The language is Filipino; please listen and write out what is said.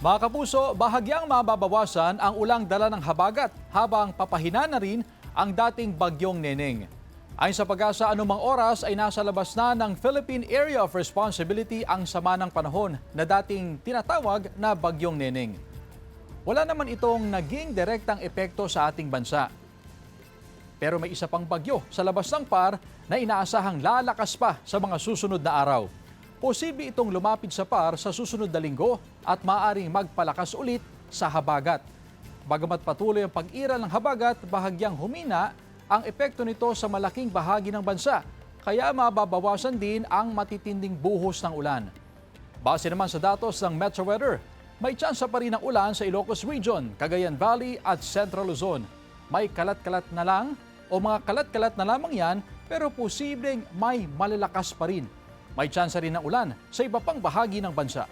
Mga kapuso, bahagyang mababawasan ang ulang dala ng habagat habang papahina na rin ang dating bagyong Neneng. Ayon sa Pag-asa, anumang oras ay nasa labas na ng Philippine Area of Responsibility ang sama ng panahon na dating tinatawag na bagyong Neneng. Wala naman itong naging direktang epekto sa ating bansa. Pero may isa pang bagyo sa labas ng PAR na inaasahang lalakas pa sa mga susunod na araw. Posible itong lumapit sa PAR sa susunod na linggo at maaaring magpalakas ulit sa habagat. Bagamat patuloy ang pag-iral ng habagat, bahagyang humina ang epekto nito sa malaking bahagi ng bansa, kaya mababawasan din ang matitinding buhos ng ulan. Base naman sa datos ng Metro Weather, may tsansa pa rin ng ulan sa Ilocos Region, Cagayan Valley at Central Luzon. May kalat-kalat na lang o mga kalat-kalat na lamang yan, pero posibleng may malalakas pa rin. May tsansa rin ng ulan sa iba pang bahagi ng bansa.